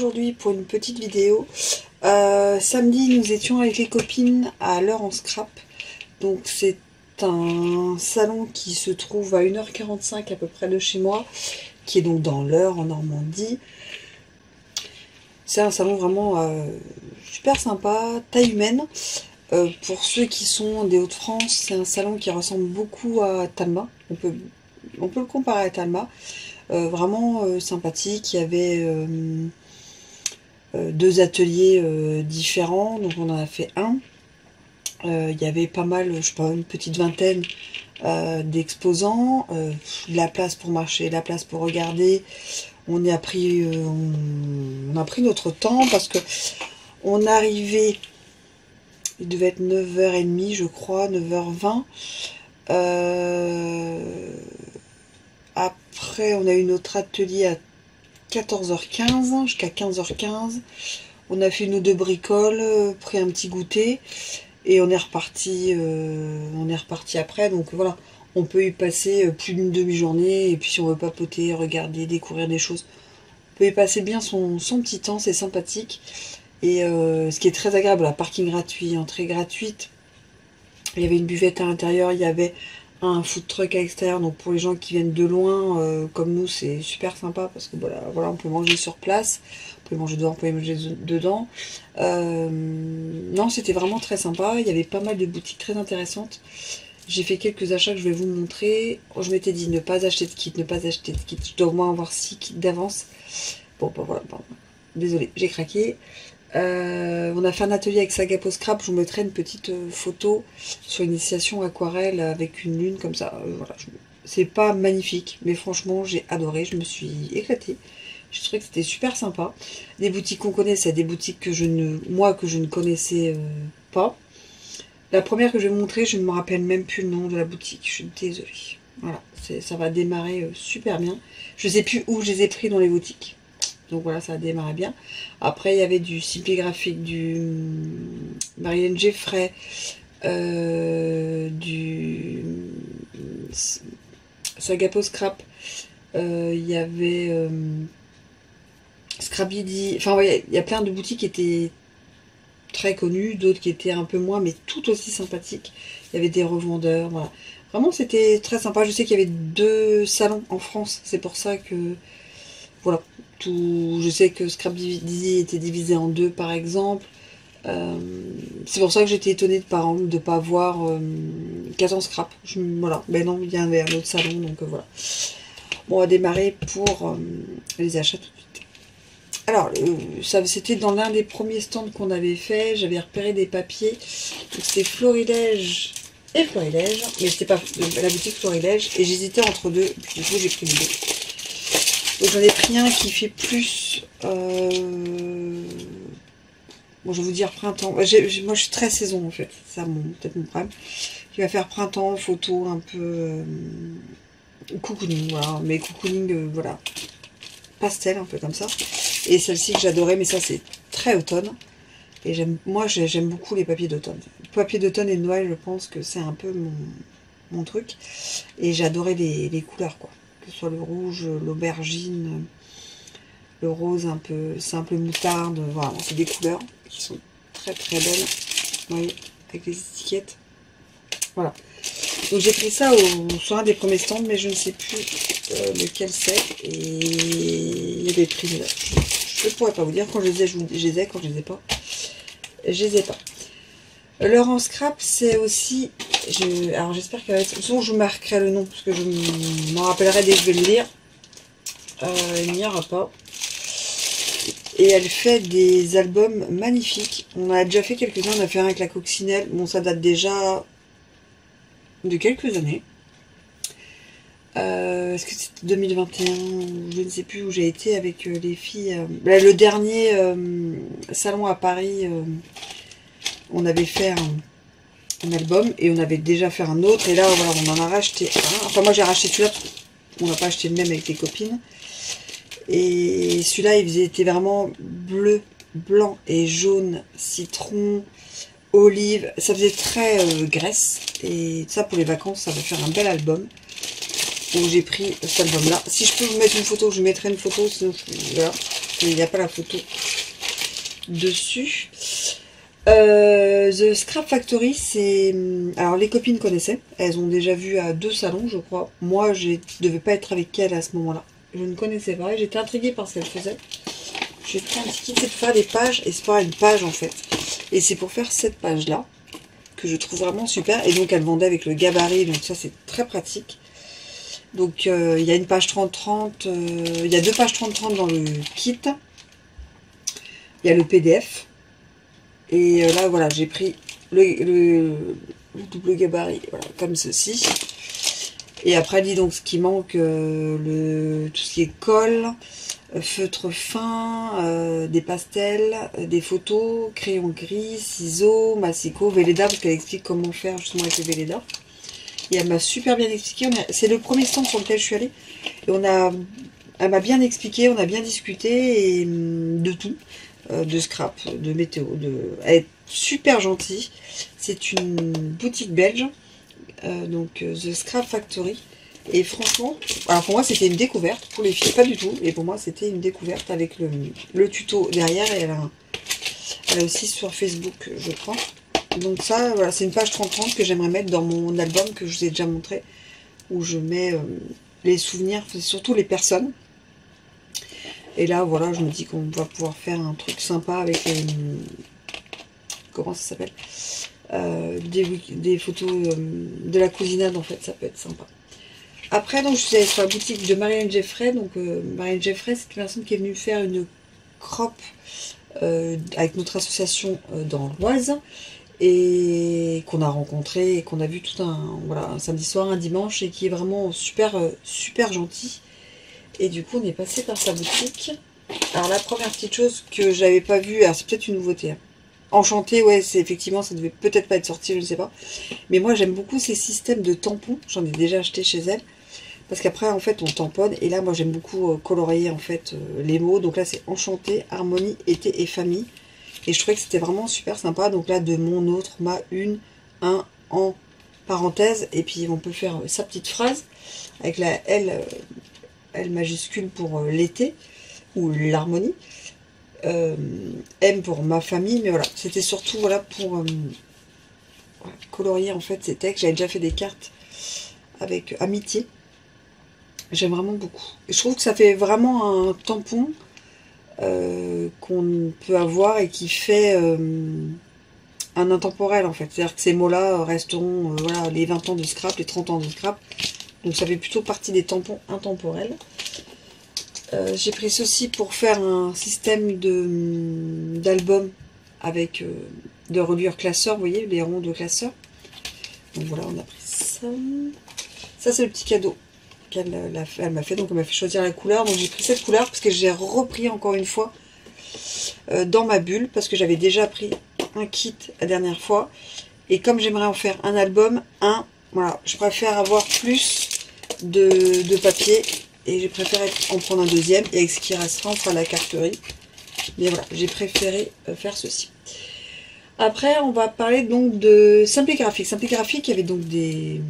aujourd'hui pour une petite vidéo. Samedi, nous étions avec les copines à l'heure en scrap. Donc c'est un salon qui se trouve à 1h45 à peu près de chez moi, qui est donc dans l'Eure en Normandie. C'est un salon vraiment super sympa, taille humaine. Pour ceux qui sont des Hauts-de-France, c'est un salon qui ressemble beaucoup à Talma. On peut le comparer à Talma. Vraiment sympathique. Il y avait deux ateliers différents, donc on en a fait un. Il y avait pas mal, je sais pas, une petite vingtaine d'exposants, la place pour marcher, la place pour regarder. On a pris notre temps parce que on arrivait, il devait être 9h30 je crois, 9h20. Après on a eu notre atelier à 14h15 jusqu'à 15h15. On a fait nos deux bricoles, pris un petit goûter et on est reparti après. Donc voilà, on peut y passer plus d'une demi-journée, et puis si on veut papoter, regarder, découvrir des choses, on peut y passer bien son petit temps, c'est sympathique. Et ce qui est très agréable, parking gratuit, entrée gratuite. Il y avait une buvette à l'intérieur, il y avait un food truck à l'extérieur, donc pour les gens qui viennent de loin, comme nous, c'est super sympa parce que voilà, on peut manger sur place, on peut manger dehors, on peut manger dedans. Non, c'était vraiment très sympa. Il y avait pas mal de boutiques très intéressantes. J'ai fait quelques achats que je vais vous montrer. Je m'étais dit ne pas acheter de kit, ne pas acheter de kit. Je dois au moins avoir 6 kits d'avance. Bon, bah voilà, pardon. Désolée, j'ai craqué. On a fait un atelier avec Sagapo Scrap. Je vous mettrai une petite photo sur l'initiation aquarelle avec une lune comme ça. Voilà, c'est pas magnifique, mais franchement j'ai adoré. Je me suis éclatée. Je trouvais que c'était super sympa. Des boutiques qu'on connaissait, des boutiques que je ne connaissais pas. La première que je vais vous montrer, je ne me rappelle même plus le nom de la boutique. Je suis désolée. Voilà, ça va démarrer super bien. Je sais plus où je les ai pris dans les boutiques. Donc voilà, ça a démarré bien. Après, il y avait du Simply Graphique, du Marianne Jeffrey, du Sagapo Scrap. Il y avait Scrapbidi. Enfin, ouais, il y a plein de boutiques qui étaient très connues, d'autres qui étaient un peu moins, mais tout aussi sympathiques. Il y avait des revendeurs, voilà. Vraiment, c'était très sympa. Je sais qu'il y avait 2 salons en France. C'est pour ça que... Voilà. Je sais que Scrapbidi était divisé en 2 par exemple. C'est pour ça que j'étais étonnée de ne pas voir 14 Scrap. Voilà, ben non, il y avait un autre salon, donc voilà. Bon, on va démarrer pour les achats tout de suite. Alors, c'était dans l'un des premiers stands qu'on avait fait. J'avais repéré des papiers. C'était Florilège et Florilège, mais c'était pas la boutique Florilège. Et j'hésitais entre deux. Du coup, j'ai pris les deux. Donc j'en ai pris un qui fait plus... bon, je vais vous dire printemps. Moi, je suis très saison, en fait. C'est ça, peut-être mon problème. Qui va faire printemps, photo, un peu... cocooning, voilà. Mais cocooning, voilà. Pastel, un peu comme ça. Et celle-ci que j'adorais, mais ça, c'est très automne. Et moi, j'aime beaucoup les papiers d'automne. Papier d'automne et de Noël, je pense que c'est un peu mon truc. Et j'adorais les couleurs, quoi. Que ce soit le rouge, l'aubergine, le rose un peu simple moutarde, voilà, c'est des couleurs qui sont très très belles, vous voyez, avec les étiquettes, voilà. Donc j'ai pris ça sur un des premiers stands, mais je ne sais plus lequel c'est, et il y a des prix là. Je ne pourrais pas vous dire, quand je les ai, je les ai, quand je les ai pas, je les ai pas. L'heure en scrap, c'est aussi... Alors j'espère qu'elle va être... Sinon je vous marquerai le nom, parce que je m'en rappellerai dès que je vais le lire. Il n'y aura pas. Et elle fait des albums magnifiques. On a déjà fait quelques-uns, on a fait un avec la coccinelle. Bon, ça date déjà de quelques années. Est-ce que c'était 2021? Je ne sais plus où j'ai été avec les filles. Le dernier salon à Paris... on avait fait un album et on avait déjà fait un autre, et là voilà, on en a racheté un. Enfin moi j'ai racheté celui-là, on n'a pas acheté le même avec les copines, et celui-là il était vraiment bleu, blanc et jaune, citron, olive, ça faisait très graisse, et ça pour les vacances ça va faire un bel album. Donc j'ai pris cet album là. Si je peux vous mettre une photo, je mettrai une photo, sinon voilà. Il n'y a pas la photo dessus. The Scrap Factory, c'est... Alors les copines connaissaient, elles ont déjà vu à 2 salons je crois. Moi je ne devais pas être avec elles à ce moment-là. Je ne connaissais pas, j'étais intriguée par ce qu'elles faisaient. J'ai pris un petit kit, c'est pour faire des pages, et c'est pas une page en fait. Et c'est pour faire cette page là, que je trouve vraiment super. Et donc elles vendaient avec le gabarit, donc ça c'est très pratique. Donc il y a une page 30-30, il y a 2 pages 30-30 dans le kit. Il y a le PDF. Et là, voilà, j'ai pris le double gabarit, voilà, comme ceci. Et après, dit donc ce qui manque, tout ce qui est colle, feutre fin, des pastels, des photos, crayon gris, ciseaux, massicot, Velleda, parce qu'elle explique comment faire justement avec le Velleda. Et elle m'a super bien expliqué. C'est le premier stand sur lequel je suis allée. Et elle m'a bien expliqué, on a bien discuté et, de tout. De scrap, de météo, elle est super gentille. C'est une boutique belge, donc The Scrap Factory. Et franchement, alors pour moi c'était une découverte, pour les filles pas du tout, et pour moi c'était une découverte avec le tuto derrière. Et elle a aussi sur Facebook je crois. Donc ça, voilà, c'est une page 30-30 que j'aimerais mettre dans mon album que je vous ai déjà montré, où je mets les souvenirs, surtout les personnes. Et là, voilà, je me dis qu'on va pouvoir faire un truc sympa avec comment ça s'appelle, des photos de la cousinade, en fait, ça peut être sympa. Après, donc, je suis allée sur la boutique de Marianne Jeffrey. Donc, Marianne Jeffrey, c'est une personne qui est venue faire une crop avec notre association dans l'Oise. Et qu'on a rencontré et qu'on a vu tout un samedi soir, un dimanche, et qui est vraiment super, super gentil. Et du coup, on est passé par sa boutique. Alors, la première petite chose que j'avais pas vue, alors c'est peut-être une nouveauté. Hein. Enchantée, ouais, c'est effectivement, ça devait peut-être pas être sorti, je ne sais pas. Mais moi, j'aime beaucoup ces systèmes de tampons. J'en ai déjà acheté chez elle. Parce qu'après, en fait, on tamponne. Et là, moi, j'aime beaucoup colorier, en fait, les mots. Donc là, c'est Enchanté, Harmonie, Été et Famille. Et je trouvais que c'était vraiment super sympa. Donc là, de mon, autre, ma, une, un, en parenthèse. Et puis, on peut faire sa petite phrase avec la L majuscule pour l'été ou l'harmonie, M pour ma famille, mais voilà, c'était surtout voilà pour colorier en fait ces textes. J'avais déjà fait des cartes avec amitié, j'aime vraiment beaucoup. Et je trouve que ça fait vraiment un tampon qu'on peut avoir et qui fait un intemporel en fait, c'est-à-dire que ces mots-là resteront voilà, les 20 ans de scrap, les 30 ans de scrap. Donc ça fait plutôt partie des tampons intemporels. J'ai pris ceci pour faire un système d'album avec de reliure classeur, vous voyez, les ronds de classeur. Donc voilà, on a pris ça. Ça c'est le petit cadeau qu'elle m'a fait. Donc elle m'a fait choisir la couleur. Donc j'ai pris cette couleur parce que j'ai repris encore une fois dans ma bulle. Parce que j'avais déjà pris un kit la dernière fois. Et comme j'aimerais en faire un album, voilà, je préfère avoir plus de papier et j'ai préféré en prendre un deuxième et avec ce qui restera on fera la carterie, mais voilà, j'ai préféré faire ceci. Après on va parler donc de Simpligraphique. Simpligraphique, il y avait donc des...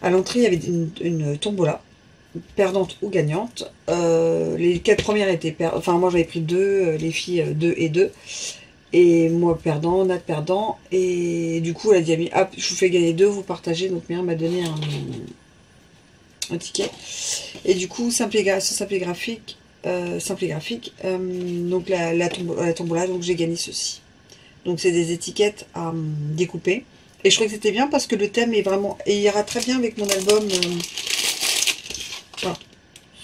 À l'entrée il y avait une tombola, perdante ou gagnante. Les 4 premières étaient perdantes, enfin moi j'avais pris 2, les filles 2 et 2. Et moi perdant, Nat perdant. Et du coup, elle a dit, hop, je vous fais gagner 2, vous partagez. Donc Myriam m'a donné un ticket. Et du coup, Simpligraphique, donc la tombola, donc j'ai gagné ceci. Donc c'est des étiquettes à découper. Et je trouvais que c'était bien parce que le thème est vraiment... Et il ira très bien avec mon album voilà,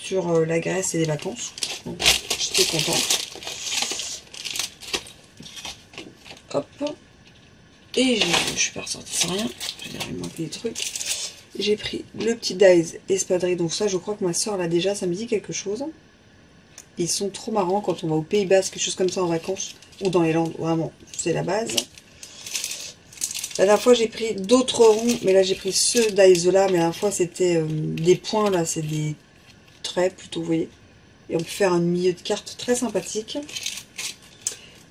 sur la Grèce et les vacances. Donc j'étais contente. Hop. Et je suis pas ressortie sans rien. Il manque des trucs. J'ai pris le petit Dies Espadrille. Donc ça, je crois que ma soeur l'a déjà. Ça me dit quelque chose. Ils sont trop marrants quand on va au Pays Basque, quelque chose comme ça en vacances. Ou dans les Landes. Vraiment, c'est la base. La dernière fois, j'ai pris d'autres ronds. Mais là, j'ai pris ce Dies là. Mais la dernière fois, c'était des points. Là, c'est des traits plutôt, vous voyez. Et on peut faire un milieu de carte très sympathique.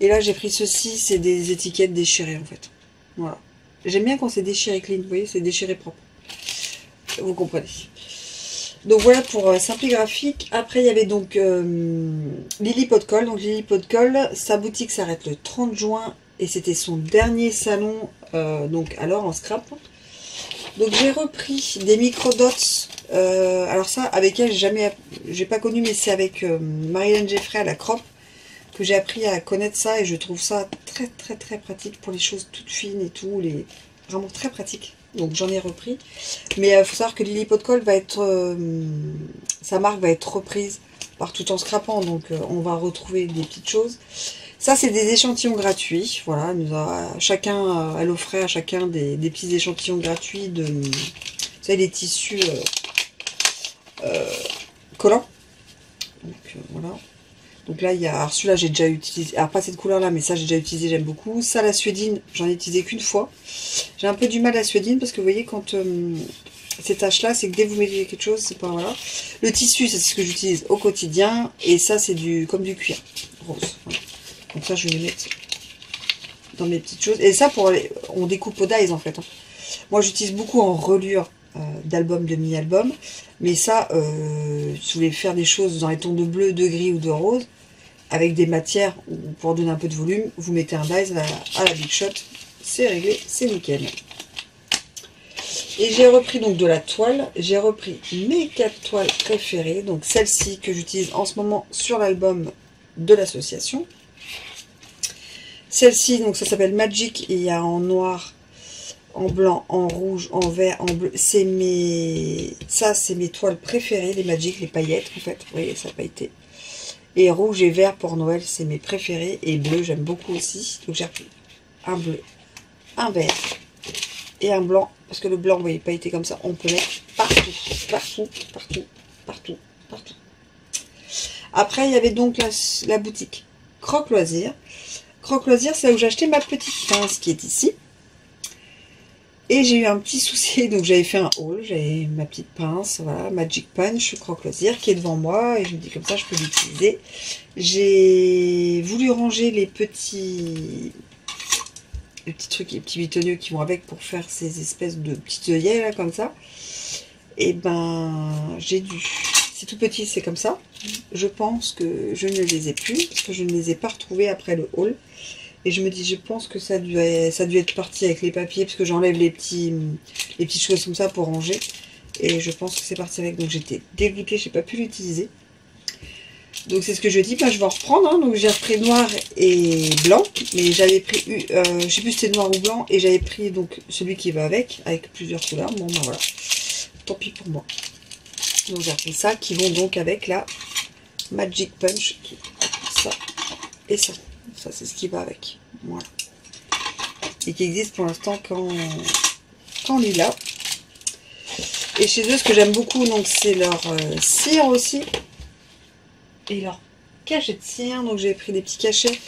Et là, j'ai pris ceci, c'est des étiquettes déchirées, en fait. Voilà. J'aime bien quand c'est déchiré clean, vous voyez, c'est déchiré propre. Vous comprenez. Donc voilà pour Simply Graphique. Après il y avait donc Lily Potcol. Donc Lily Potcol, sa boutique s'arrête le 30 juin et c'était son dernier salon donc alors en scrap. Donc j'ai repris des microdots. Alors ça avec elle j'ai pas connu, mais c'est avec Marilyn Jeffrey à la Crop que j'ai appris à connaître ça et je trouve ça très très très pratique pour les choses toutes fines et tout, vraiment très pratique. Donc j'en ai repris, mais il faut savoir que Lily Potcol va être, sa marque va être reprise par Tout en Scrapant, donc on va retrouver des petites choses. Ça c'est des échantillons gratuits, voilà, elle offrait à chacun des petits échantillons gratuits de, vous savez, les tissus collants. Donc voilà. Donc là, il y a, alors celui-là, j'ai déjà utilisé, alors pas cette couleur-là, mais ça, j'ai déjà utilisé, j'aime beaucoup. Ça, la suédine, j'en ai utilisé qu'une fois. J'ai un peu du mal à la suédine, parce que vous voyez, quand ces taches-là, c'est que dès que vous mettez quelque chose, c'est pas, voilà. Le tissu, c'est ce que j'utilise au quotidien, et ça, c'est comme du cuir rose. Voilà. Donc ça, je vais le mettre dans mes petites choses. Et ça, on découpe au dies, en fait. Hein. Moi, j'utilise beaucoup en reliure d'albums, de mini-albums. Mais ça, si vous voulez faire des choses dans les tons de bleu, de gris ou de rose, avec des matières, pour donner un peu de volume, vous mettez un dies à la Big Shot, c'est réglé, c'est nickel. Et j'ai repris donc de la toile, j'ai repris mes 4 toiles préférées, donc celle-ci que j'utilise en ce moment sur l'album de l'association. Celle-ci, donc ça s'appelle Magic, et il y a en noir, en blanc, en rouge, en vert, en bleu. C'est mes toiles préférées, les Magic, les paillettes en fait. Vous voyez, ça a pailleté. Et rouge et vert pour Noël, c'est mes préférés. Et bleu, j'aime beaucoup aussi. Donc j'ai repris un bleu, un vert et un blanc. Parce que le blanc, vous voyez, pailleté comme ça, on peut mettre partout, partout, partout, partout, partout. Après, il y avait donc la boutique Croque Loisir. Croque Loisir, c'est là où j'ai acheté ma petite pince qui est ici. Et j'ai eu un petit souci, donc j'avais fait un haul, j'avais ma petite pince, voilà, Magic Punch Croque Loisir qui est devant moi, et je me dis comme ça je peux l'utiliser. J'ai voulu ranger les petits trucs, les petits bitonneux qui vont avec pour faire ces espèces de petites œillets là comme ça. Et ben c'est tout petit, c'est comme ça. Je pense que je ne les ai plus, parce que je ne les ai pas retrouvés après le haul. Et je me dis, je pense que ça a dû être parti avec les papiers, parce que j'enlève les petites choses comme ça pour ranger. Et je pense que c'est parti avec. Donc j'étais dégoûtée, je n'ai pas pu l'utiliser. Donc c'est ce que je dis, ben, je vais en reprendre. Hein. Donc j'ai repris noir et blanc. Mais j'avais pris, je sais plus si c'était noir ou blanc. Et j'avais pris donc celui qui va avec plusieurs couleurs. Bon ben voilà, tant pis pour moi. Donc j'ai repris ça, qui vont donc avec la Magic Punch. Ça et ça. Ça, c'est ce qui va avec. Voilà. Et qui existe pour l'instant qu'en lilas. Et chez eux, ce que j'aime beaucoup, donc c'est leur cire aussi. Et leur cachet de cire. Donc j'ai pris des petits cachets.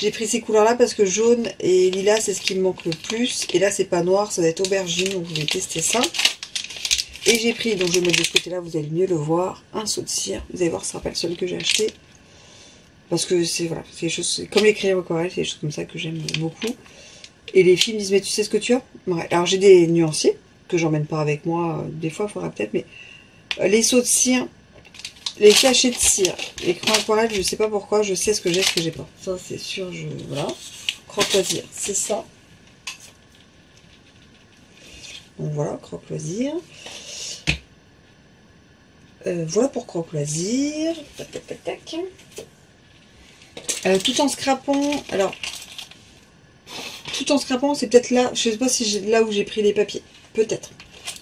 J'ai pris ces couleurs-là parce que jaune et lilas, c'est ce qui me manque le plus. Et là, c'est pas noir, ça va être aubergine. Donc je vais tester ça. Et j'ai pris, donc je vais mettre de ce côté-là, vous allez mieux le voir, un seau de cire. Vous allez voir, ce sera pas le seul que j'ai acheté. Parce que c'est voilà, c'est des choses comme les crayons aquarelles, c'est des choses comme ça que j'aime beaucoup. Et les filles me disent, mais tu sais ce que tu as? Ouais. Alors j'ai des nuanciers que j'emmène pas avec moi, des fois il faudra peut-être, mais les seaux de cire, les cachets de cire, les crayons aquarelles, je sais pas pourquoi, je sais ce que j'ai, ce que j'ai pas. Ça c'est sûr, voilà. Croque Loisir, c'est ça. Donc voilà, Croque Loisir. Voilà pour Croque Loisir. Tac, tac, tac, tac. Tout en scrapant, alors tout en scrapant, c'est peut-être là, je sais pas si là où j'ai pris les papiers, peut-être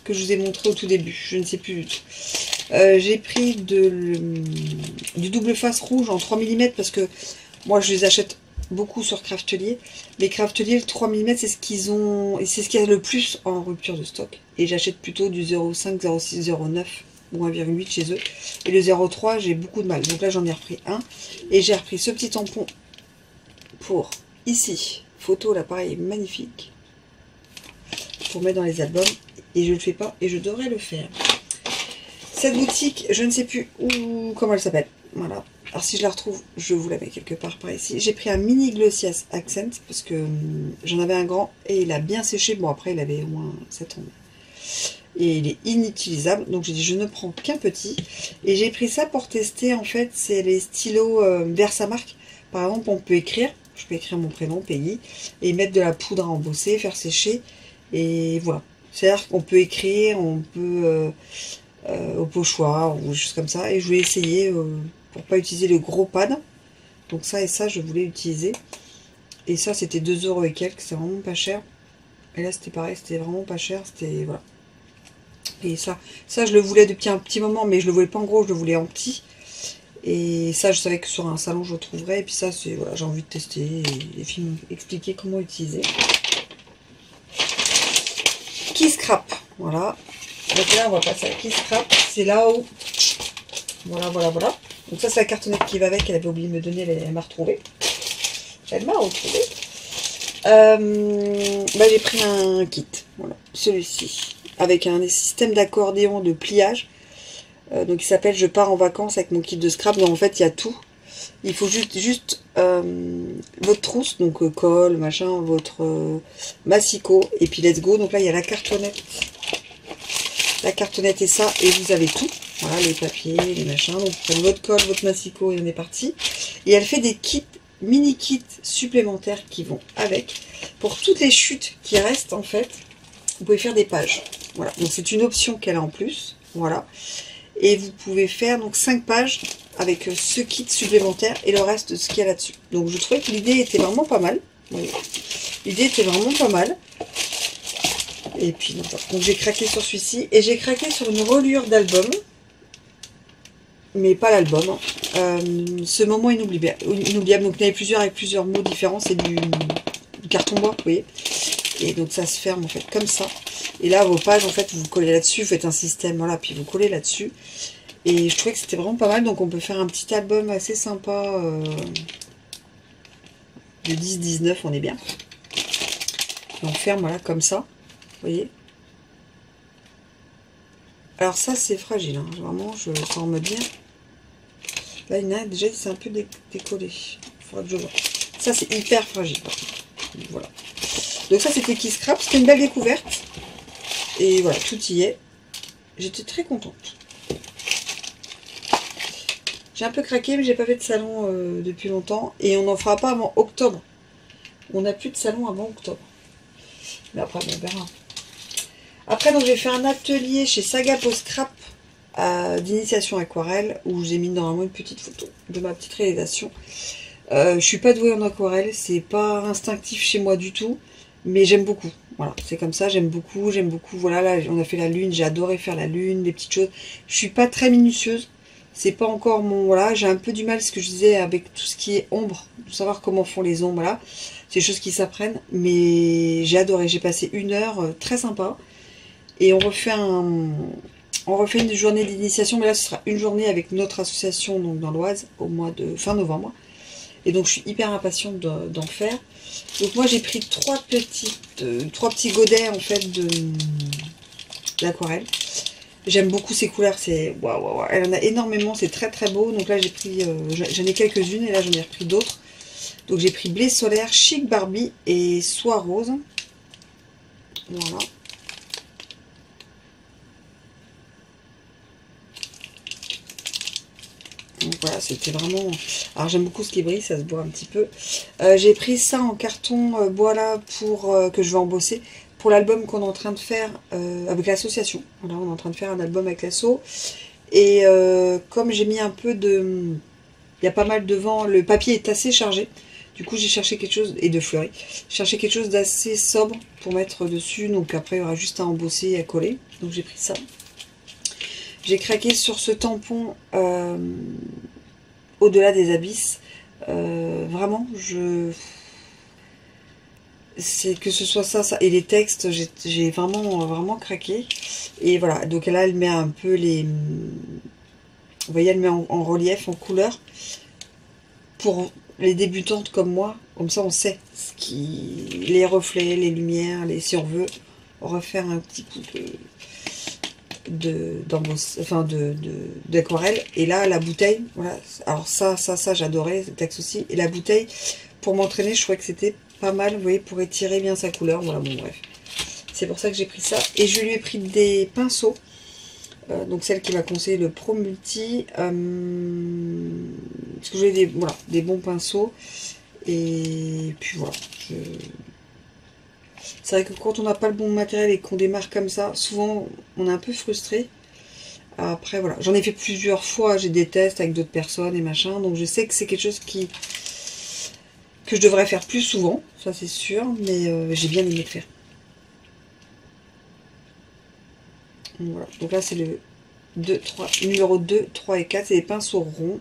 que je vous ai montré au tout début, je ne sais plus du tout. J'ai pris du double face rouge en 3 mm parce que moi je les achète beaucoup sur Craftelier. Les Craftelier, le 3 mm, c'est ce qu'ils ont, et c'est ce qu'il y a le plus en rupture de stock. Et j'achète plutôt du 0,5, 0,6, 0,9 ou 1,8 chez eux. Et le 0,3, j'ai beaucoup de mal. Donc là, j'en ai repris un. Et j'ai repris ce petit tampon pour ici. Photo, là, pareil, magnifique. Pour mettre dans les albums. Et je ne le fais pas. Et je devrais le faire. Cette boutique, je ne sais plus comment elle s'appelle. Voilà. Alors si je la retrouve, je vous la mets quelque part par ici. J'ai pris un mini Glossias Accent. Parce que j'en avais un grand. Et il a bien séché. Bon, après, il avait au moins 7 ans. et il est inutilisable. Donc j'ai dit je ne prends qu'un petit. Et j'ai pris ça pour tester, en fait, c'est les stylos Versamark. Par exemple, on peut écrire, je peux écrire mon prénom, Peggy, et mettre de la poudre à embosser, faire sécher, et voilà. C'est-à-dire qu'on peut écrire, on peut au pochoir, ou juste comme ça. Et je voulais essayer pour pas utiliser le gros pad. Donc ça et ça, je voulais utiliser. Et ça, c'était 2 € et quelques, c'est vraiment pas cher. Et là, c'était pareil, c'était vraiment pas cher, c'était, voilà. Et ça je le voulais depuis un petit moment, mais je le voulais pas en gros, je le voulais en petit. Et ça, je savais que sur un salon, je le trouverais. Et puis ça, c'est, voilà, j'ai envie de tester. Et les filles m'ont expliqué comment utiliser. Qui scrap, voilà. Donc là, on va passer à qui scrap. C'est là où, voilà. Donc ça, c'est la cartonnette qui va avec. Elle avait oublié de me donner, elle m'a retrouvée. Elle m'a retrouvée. J'ai pris un kit, voilà, celui-ci, avec un système d'accordéon de pliage. Donc il s'appelle Je pars en vacances avec mon kit de scrap. Donc en fait il y a tout. Il faut juste votre trousse, donc colle, machin, votre massicot, et puis let's go. Donc là il y a la cartonnette et ça, et vous avez tout. Voilà, les papiers, les machins. Donc vous prenez votre colle, votre massicot, et on est parti. Et elle fait des kits, mini kits supplémentaires qui vont avec. Pour toutes les chutes qui restent, en fait, vous pouvez faire des pages. Voilà, donc c'est une option qu'elle a en plus. Voilà. Et vous pouvez faire donc 5 pages avec ce kit supplémentaire et le reste de ce qu'il y a là-dessus. Donc je trouvais que l'idée était vraiment pas mal. L'idée était vraiment pas mal. Et puis donc j'ai craqué sur celui-ci. Et j'ai craqué sur une reliure d'album. Mais pas l'album. Ce moment inoubliable. Donc il y en avait plusieurs avec plusieurs mots différents. C'est du carton bois, vous voyez. Et donc ça se ferme en fait comme ça. Et là vos pages en fait vous collez là-dessus, vous faites un système, voilà, puis vous collez là-dessus. Et je trouvais que c'était vraiment pas mal, donc on peut faire un petit album assez sympa de 10-19, on est bien. Et on ferme voilà comme ça, vous voyez. Alors ça c'est fragile, hein. Vraiment je sens me bien. Là il y en a déjà c'est un peu décollé, il faudra que je vois. Ça c'est hyper fragile, voilà. Donc ça c'était qui scrap, c'était une belle découverte. Et voilà, tout y est. J'étais très contente. J'ai un peu craqué, mais j'ai pas fait de salon depuis longtemps. Et on n'en fera pas avant octobre. On n'a plus de salon avant octobre. Mais après, on verra. Après, donc j'ai fait un atelier chez Saga Post Scrap d'initiation aquarelle, où j'ai mis normalement une petite photo de ma petite réalisation. Je suis pas douée en aquarelle, c'est pas instinctif chez moi du tout. Mais j'aime beaucoup, voilà, c'est comme ça, j'aime beaucoup, voilà, là, on a fait la lune, j'ai adoré faire la lune, des petites choses. Je suis pas très minutieuse, c'est pas encore mon, voilà, j'ai un peu du mal, ce que je disais, avec tout ce qui est ombre, de savoir comment font les ombres, là, c'est des choses qui s'apprennent, mais j'ai adoré, j'ai passé 1 heure, très sympa, et on refait une journée d'initiation, mais là, ce sera une journée avec notre association, donc dans l'Oise, au mois de fin novembre. Et donc je suis hyper impatiente d'en faire. Donc moi j'ai pris 3 petits godets en fait d'aquarelle. J'aime beaucoup ces couleurs, c'est waouh, elle en a énormément, c'est très très beau. Donc là j'ai pris, j'en ai quelques-unes et là j'en ai repris d'autres. Donc j'ai pris blé solaire, chic Barbie et soie rose. Voilà. Donc voilà, c'était vraiment... Alors j'aime beaucoup ce qui brille, ça se voit un petit peu. J'ai pris ça en carton bois là pour que je vais embosser pour l'album qu'on est en train de faire avec l'association. Voilà, on est en train de faire un album avec l'asso. Et comme j'ai mis un peu de... Il y a pas mal de vent, le papier est assez chargé. Du coup j'ai cherché quelque chose, et de fleuri. J'ai cherché quelque chose d'assez sobre pour mettre dessus. Donc après il y aura juste à embosser et à coller. Donc j'ai pris ça. J'ai craqué sur ce tampon au-delà des abysses. Vraiment, c'est que ce soit ça. Et les textes, j'ai vraiment craqué. Et voilà, donc là, elle met un peu les... Vous voyez, elle met en relief, en couleur. Pour les débutantes comme moi, comme ça on sait les reflets, les lumières, si on veut refaire un petit coup d'aquarelle. Et là la bouteille, voilà, alors ça j'adorais ce texte aussi. Et la bouteille, pour m'entraîner, je trouvais que c'était pas mal, vous voyez, pour étirer bien sa couleur. Voilà, bon bref, C'est pour ça que j'ai pris ça. Et je lui ai pris des pinceaux. Donc celle qui m'a conseillé le Pro Multi. Parce que je voulais des, voilà, des bons pinceaux. Et puis voilà. C'est vrai que quand on n'a pas le bon matériel et qu'on démarre comme ça, souvent on est un peu frustré. Après voilà, j'en ai fait plusieurs fois, j'ai des tests avec d'autres personnes et machin, donc je sais que c'est quelque chose que je devrais faire plus souvent, ça c'est sûr, mais j'ai bien aimé le faire. Voilà, donc là c'est le 2, 3, numéro 2, 3 et 4, c'est des pinceaux ronds.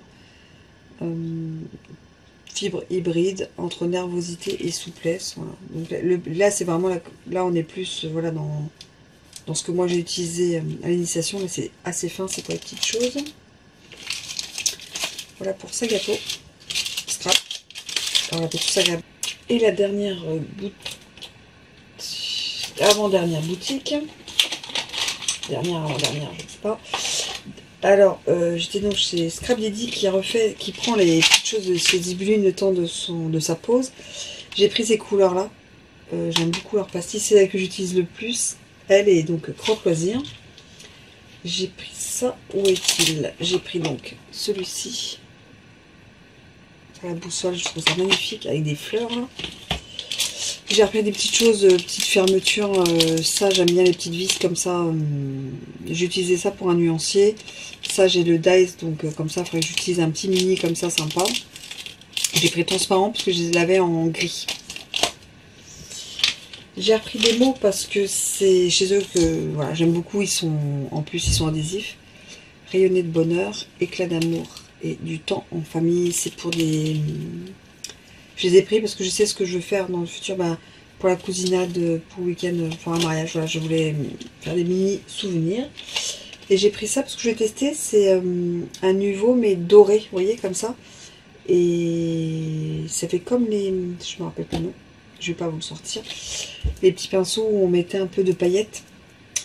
Fibre hybride entre nervosité et souplesse. Voilà. Donc là c'est vraiment, là on est plus voilà, dans ce que moi j'ai utilisé à l'initiation. Là c'est assez fin, c'est pas les petites choses. Voilà pour ça gâteau. Scrap. Alors, on appelle tout ça gâteau. Et la dernière avant-dernière boutique. Dernière, avant-dernière, je ne sais pas. Alors, j'étais donc chez Scrap Lady qui prend les petites choses de chez Zibulline le temps de sa pause. J'ai pris ces couleurs-là. J'aime beaucoup leur pastis, c'est là que j'utilise le plus. Elle est donc Croque Loisir. J'ai pris ça, où est-il? J'ai pris donc celui-ci. La boussole, je trouve ça magnifique, avec des fleurs là. J'ai repris des petites choses, petites fermetures, ça j'aime bien les petites vis comme ça, j'ai utilisé ça pour un nuancier. Ça j'ai le Dice, donc comme ça il faudrait que j'utilise un petit mini comme ça, sympa. J'ai pris transparent parce que je les avais en gris. J'ai repris des mots parce que c'est chez eux que voilà, j'aime beaucoup, en plus ils sont adhésifs. Rayonner de bonheur, éclat d'amour et du temps en famille, c'est pour des... Je les ai pris parce que je sais ce que je veux faire dans le futur, pour la cousinade, pour le week-end, pour un mariage. Voilà, je voulais faire des mini souvenirs. Et j'ai pris ça parce que je vais tester. C'est un Nuvo mais doré, vous voyez, comme ça. Et ça fait comme les... Je me rappelle pas le nom, je vais pas vous le sortir. Les petits pinceaux où on mettait un peu de paillettes.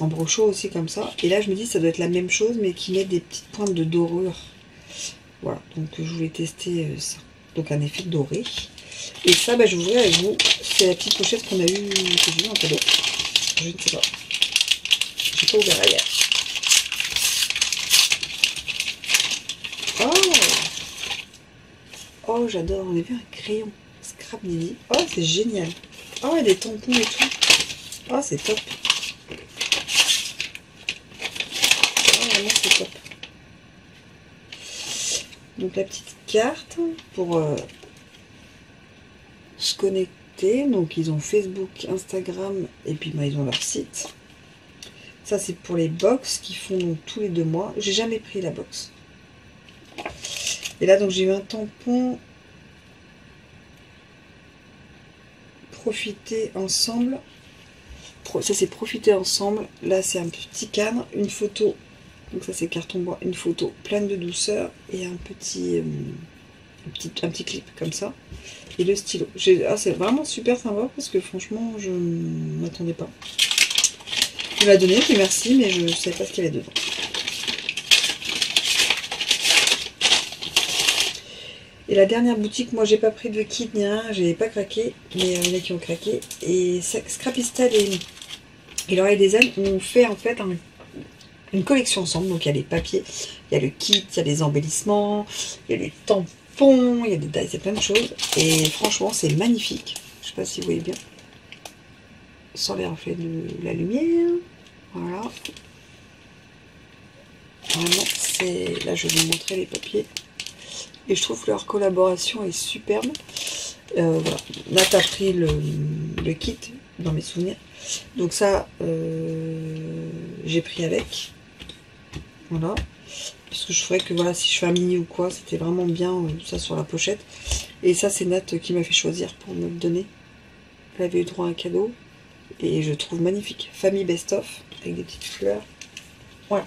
En brochot aussi comme ça. Et là je me dis ça doit être la même chose mais qui met des petites pointes de dorure. Voilà, donc je voulais tester ça. Donc un effet doré. Et ça, je vais ouvrir avec vous. C'est la petite pochette qu'on a eue, que j'ai eu en cadeau. Je ne sais pas. J'ai pas ouvert hier. Oh, j'adore. On a vu un crayon. Scrap Lady. Oh, c'est génial. Oh, il y a des tampons et tout. Oh, c'est top. Oh, vraiment, c'est top. Donc la petite carte pour se connecter. Donc ils ont Facebook, Instagram et puis ils ont leur site. Ça c'est pour les box qui font donc tous les 2 mois. J'ai jamais pris la box. Et là donc j'ai eu un tampon. Profiter ensemble. Ça c'est profiter ensemble. Là c'est un petit cadre, une photo. Donc ça c'est carton bois, une photo pleine de douceur et un petit clip comme ça. Et le stylo. C'est vraiment super sympa parce que franchement je ne m'attendais pas. Il m'a donné, puis merci, mais je ne savais pas ce qu'il y avait dedans. Et la dernière boutique, moi j'ai pas pris de kit ni rien, j'ai pas craqué, mais il y en a qui ont craqué. Et Scrapistal et l'oreille des ânes ont fait en fait une collection ensemble. Donc il y a les papiers, il y a le kit, il y a les embellissements, il y a les tampons, il y a des dies, il y a plein de choses. Et franchement c'est magnifique. Je sais pas si vous voyez bien. Sans les reflets de la lumière. Voilà. Vraiment c'est... Là je vais vous montrer les papiers. Et je trouve que leur collaboration est superbe. Voilà. Nat a pris le kit dans mes souvenirs. Donc ça, j'ai pris avec. Voilà. Parce que je ferais que voilà, si je fais un mini ou quoi, c'était vraiment bien ça sur la pochette. Et ça, c'est Nat qui m'a fait choisir pour me le donner. Elle avait eu droit à un cadeau. Et je trouve magnifique. Famille Best Of, avec des petites fleurs. Voilà.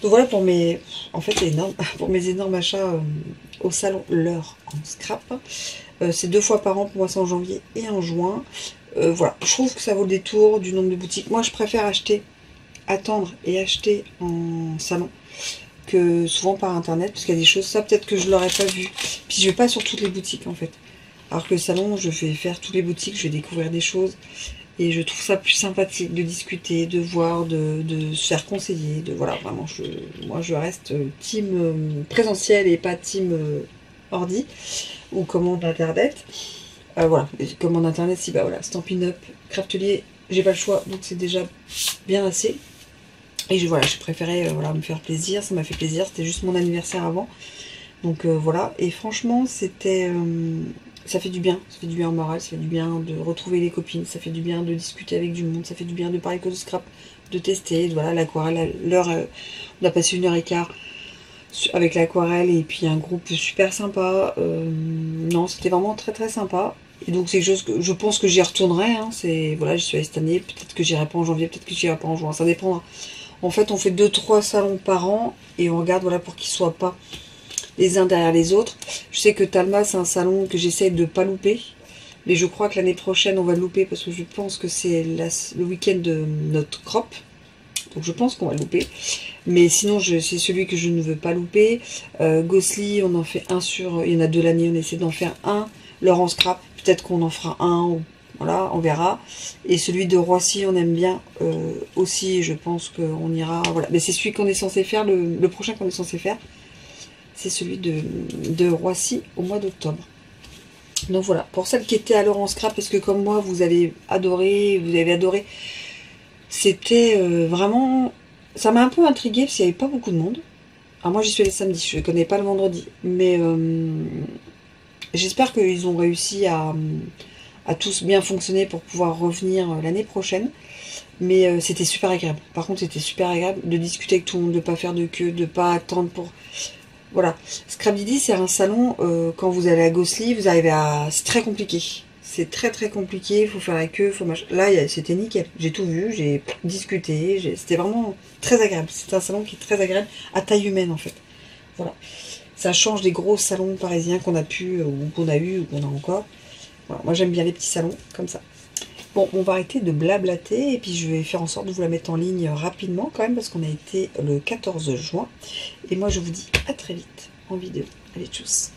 Donc voilà pour mes... En fait, c'est énorme. Pour mes énormes achats au salon L'Heure en scrap. C'est 2 fois par an pour moi, c'est en janvier et en juin. Voilà, je trouve que ça vaut le détour du nombre de boutiques. Moi, je préfère attendre et acheter en salon que souvent par internet, parce qu'il y a des choses, ça peut-être que je l'aurais pas vu. Puis je vais pas sur toutes les boutiques en fait. Alors que le salon, je vais faire toutes les boutiques, je vais découvrir des choses. Et je trouve ça plus sympathique de discuter, de voir, de se faire conseiller. Voilà, vraiment, moi je reste team présentiel et pas team ordi ou commande internet. Voilà, commande internet, si bah voilà, Stampin' Up, Craftelier, j'ai pas le choix, donc c'est déjà bien assez. Et voilà, j'ai préféré voilà, me faire plaisir, ça m'a fait plaisir, c'était juste mon anniversaire avant. Donc voilà, et franchement, c'était... ça fait du bien au moral, ça fait du bien de retrouver les copines, ça fait du bien de discuter avec du monde, ça fait du bien de parler que de scrap, de tester, voilà, l'aquarelle, on a passé 1h15 avec l'aquarelle et puis un groupe super sympa, non, c'était vraiment très très sympa. Et donc c'est quelque chose que je pense que j'y retournerai, hein. Voilà, j'y suis allée cette année, peut-être que j'irai pas en janvier, peut-être que j'irai pas en juin, ça dépendra. En fait, on fait 2-3 salons par an et on regarde voilà, pour qu'ils soient pas les uns derrière les autres. Je sais que Talma, c'est un salon que j'essaie de pas louper, mais je crois que l'année prochaine, on va le louper parce que je pense que c'est le week-end de notre crop. Donc je pense qu'on va le louper. Mais sinon, c'est celui que je ne veux pas louper. Gosli, on en fait un il y en a 2 l'année, on essaie d'en faire un. Laurent Scrap, peut-être qu'on en fera un, ou, voilà, on verra. Et celui de Roissy, on aime bien aussi, je pense qu'on ira, voilà. Mais c'est celui qu'on est censé faire, le prochain qu'on est censé faire, c'est celui de Roissy au mois d'octobre. Donc voilà, pour celles qui étaient à Laurent Scrap, parce que comme moi, vous avez adoré, c'était vraiment... Ça m'a un peu intriguée, parce qu'il n'y avait pas beaucoup de monde. Alors moi, j'y suis allée samedi, je ne connais pas le vendredi, mais... j'espère qu'ils ont réussi à tous bien fonctionner pour pouvoir revenir l'année prochaine. Mais c'était super agréable. Par contre, c'était super agréable de discuter avec tout le monde, de ne pas faire de queue, de ne pas attendre pour... Voilà. Scrapdiddy, c'est un salon, quand vous allez à Gosli, vous arrivez à... C'est très compliqué. C'est très très compliqué, il faut faire la queue, Là, c'était nickel. J'ai tout vu, j'ai discuté, c'était vraiment très agréable. C'est un salon qui est très agréable, à taille humaine en fait. Voilà. Ça change des gros salons parisiens qu'on a pu, ou qu'on a eu, ou qu'on a encore. Voilà. Moi j'aime bien les petits salons comme ça. Bon, on va arrêter de blablater et puis je vais faire en sorte de vous la mettre en ligne rapidement quand même parce qu'on a été le 14 juin. Et moi je vous dis à très vite en vidéo. Allez, tchuss!